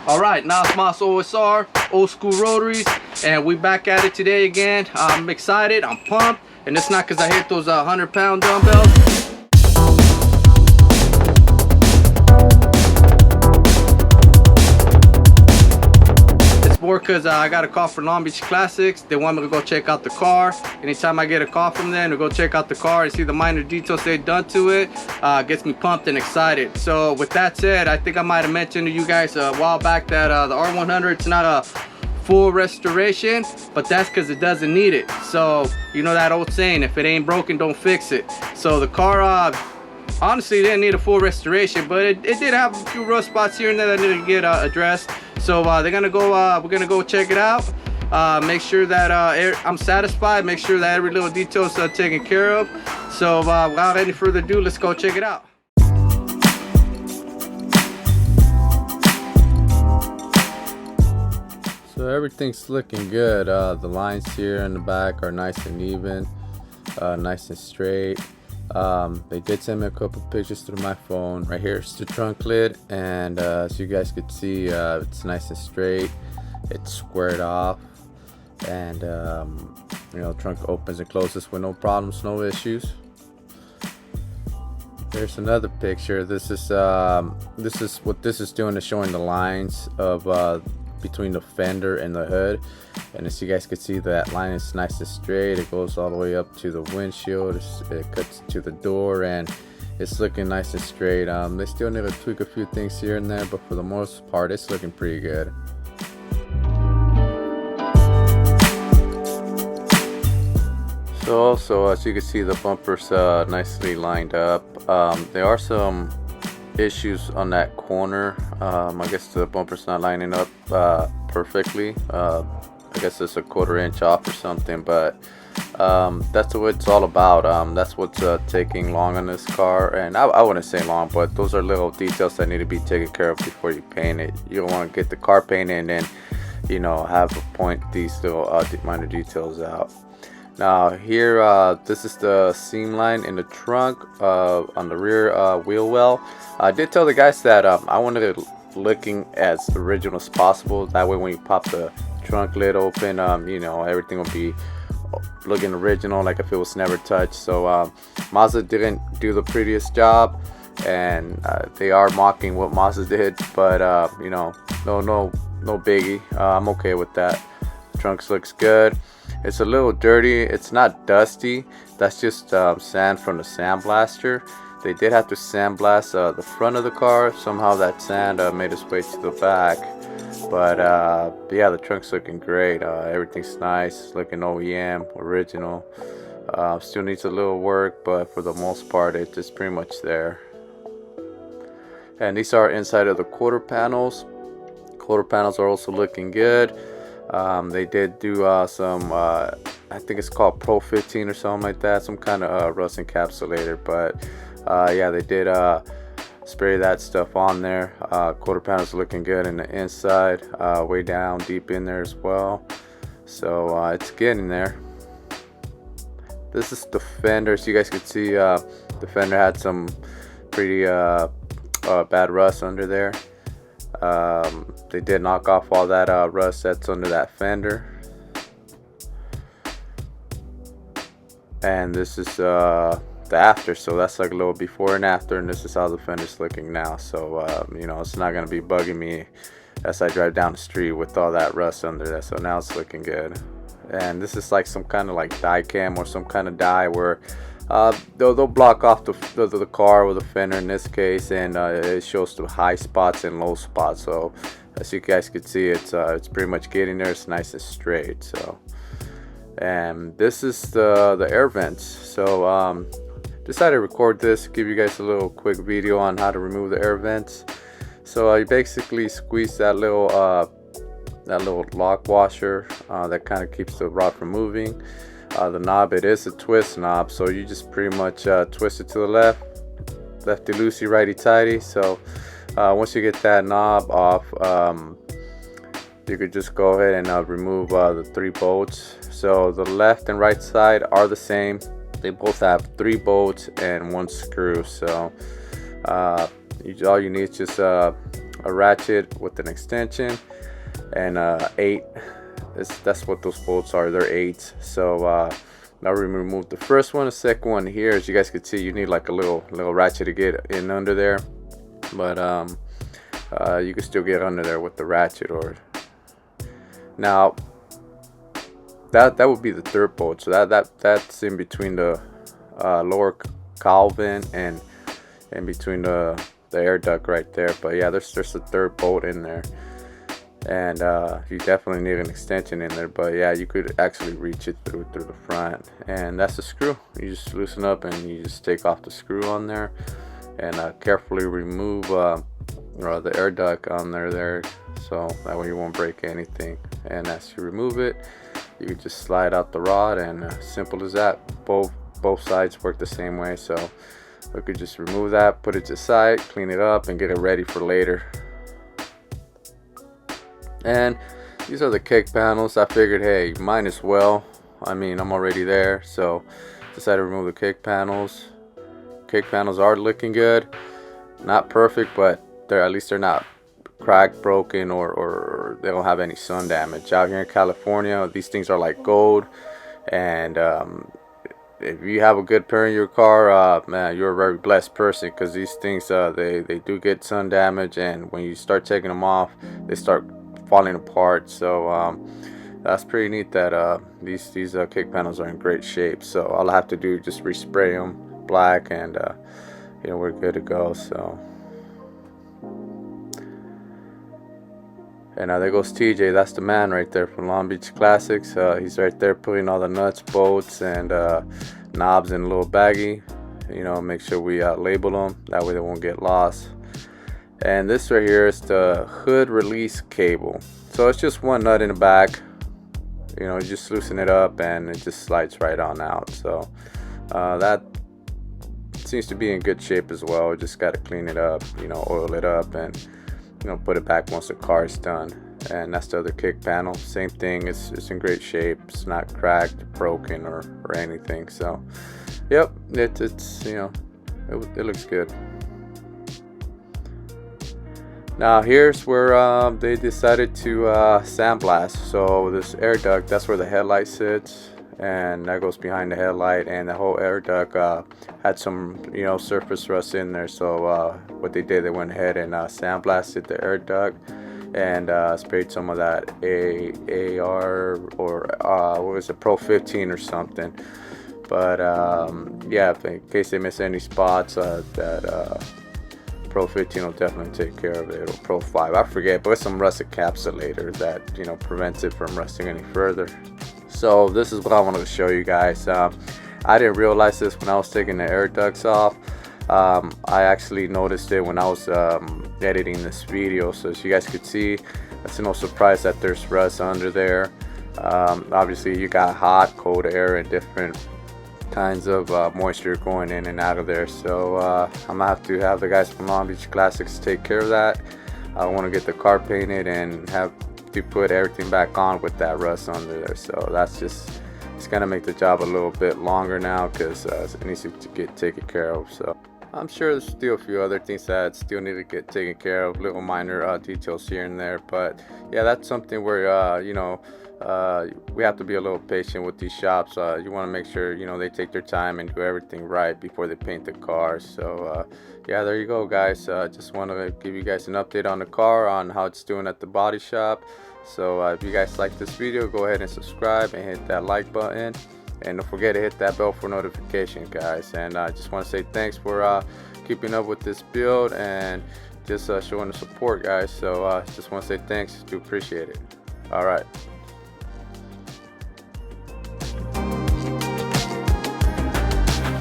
All right, now it's Mazda OSR, old school rotaries, and we back at it today again. I'm excited, I'm pumped, and it's not because I hit those 100-pound dumbbells. It's more because I got a call for Long Beach Classics. They want me to go check out the car. Anytime I get a call from them to go check out the car and see the minor details they've done to it, gets me pumped and excited. So with that said, I think I might have mentioned to you guys a while back that the R100, it's not a full restoration, but that's because it doesn't need it. So you know that old saying, if it ain't broken, don't fix it. So the car honestly didn't need a full restoration, but it did have a few rough spots here and there that needed to get addressed. So we're gonna go check it out, make sure that I'm satisfied, make sure that every little detail is taken care of. So without any further ado, let's go check it out. So everything's looking good. The lines here in the back are nice and even, nice and straight. They did send me a couple pictures through my phone. Right here's the trunk lid, and as you guys could see, it's nice and straight. It's squared off, and you know, trunk opens and closes with no problems, no issues. Here's another picture. This is what this is doing, is showing the lines of between the fender and the hood, and as you guys can see, that line is nice and straight. It goes all the way up to the windshield, it cuts to the door, and it's looking nice and straight. They still need to tweak a few things here and there, but for the most part it's looking pretty good. So also, as you can see, the bumper's nicely lined up. There are some issues on that corner. I guess the bumper's not lining up perfectly. I guess it's a 1/4 inch off or something, but that's what it's all about. That's what's taking long on this car, and I wouldn't say long, but those are little details that need to be taken care of before you paint it. You don't want to get the car painted and then, you know, have to point these little minor details out. Now here, this is the seam line in the trunk on the rear wheel well. I did tell the guys that I wanted it looking as original as possible. That way when you pop the trunk lid open, you know, everything will be looking original, like if it was never touched. So Mazda didn't do the prettiest job, and they are mocking what Mazda did, but you know, no biggie. I'm okay with that. The trunk looks good. It's a little dirty. It's not dusty. That's just sand from the sandblaster. They did have to sandblast the front of the car. Somehow that sand made its way to the back. But yeah, the trunk's looking great. Everything's nice, looking OEM, original. Still needs a little work, but for the most part, it's just pretty much there. And these are inside of the quarter panels. Quarter panels are also looking good. They did do some, I think it's called Pro 15 or something like that, some kind of rust encapsulator, but yeah, they did spray that stuff on there. Quarter panels looking good in the inside, way down deep in there as well, so it's getting there. This is the fender. So you guys could see the fender had some pretty bad rust under there. They did knock off all that rust that's under that fender, and this is the after, so that's like a little before and after, and this is how the fender's looking now. So you know, it's not going to be bugging me as I drive down the street with all that rust under there. So now it's looking good. And this is like some kind of like dye cam or some kind of dye where they'll block off the car with the fender in this case, and it shows the high spots and low spots. So as you guys can see, it's pretty much getting there. It's nice and straight. So, and this is the air vents. So decided to record this, give you guys a little quick video on how to remove the air vents. So you basically squeeze that little lock washer that kind of keeps the rod from moving. The knob, it is a twist knob, so you just pretty much twist it to the lefty loosey, righty tighty. So once you get that knob off, you could just go ahead and remove the 3 bolts. So the left and right side are the same. They both have 3 bolts and 1 screw. So all you need is just a ratchet with an extension, and 8. That's what those bolts are. They're 8s. So now we removed the first one. The second one here, as you guys can see, you need like a little ratchet to get in under there, but you can still get under there with the ratchet. Or now that would be the third bolt. So that's in between the lower cowl vent and in between the air duct right there. But yeah, there's a third bolt in there, and you definitely need an extension in there. But yeah, you could actually reach it through the front, and that's the screw. You just loosen up and you just take off the screw on there, and carefully remove the air duct on there, so that way you won't break anything. And as you remove it, you can just slide out the rod, and simple as that. Both sides work the same way, so we could just remove that, put it to the side, clean it up, and get it ready for later. And these are the kick panels. I figured, hey, might as well. I mean, I'm already there, so decided to remove the kick panels. Kick panels are looking good, not perfect, but at least they're not cracked, broken, or they don't have any sun damage. Out here in California, these things are like gold, and if you have a good pair in your car, man, you're a very blessed person, because these things they do get sun damage, and when you start taking them off, they start falling apart. So that's pretty neat that these kick panels are in great shape. So all I have to do is just respray them black, and we're good to go. So. And there goes TJ. That's the man right there from Long Beach Classics. He's right there putting all the nuts, bolts, and knobs in a little baggie. Make sure we label them. That way they won't get lost. And this right here is the hood release cable. So it's just one nut in the back. You just loosen it up and it just slides right on out. So that seems to be in good shape as well. Just got to clean it up, oil it up, and put it back once the car is done. And that's the other kick panel. Same thing. It's in great shape. It's not cracked, broken, or anything. So, yep, it's it looks good. Now here's where they decided to sandblast. So this air duct, that's where the headlight sits, and that goes behind the headlight, and the whole air duct had some surface rust in there. So what they did, they went ahead and sandblasted the air duct, and sprayed some of that AR or what was it, Pro 15 or something. But yeah, in case they miss any spots, that Pro 15 will definitely take care of it, or Pro 5, I forget, but it's some rust encapsulator that prevents it from rusting any further. So this is what I wanted to show you guys. I didn't realize this when I was taking the air ducts off. I actually noticed it when I was editing this video, so as you guys could see, it's no surprise that there's rust under there. Obviously you got hot, cold air, and different kinds of moisture going in and out of there. So I'm gonna have to have the guys from Long Beach Classics take care of that. I want to get the car painted and have to put everything back on with that rust under there. So that's just, it's gonna make the job a little bit longer now, because it needs to get taken care of. So I'm sure there's still a few other things that still need to get taken care of, little minor details here and there. But yeah, that's something where we have to be a little patient with these shops. You want to make sure they take their time and do everything right before they paint the car. So yeah, there you go, guys. Just want to give you guys an update on the car, on how it's doing at the body shop. So if you guys like this video, go ahead and subscribe and hit that like button, and don't forget to hit that bell for notifications, guys. And I just want to say thanks for keeping up with this build and just showing the support, guys. So just want to say thanks, do appreciate it. All right.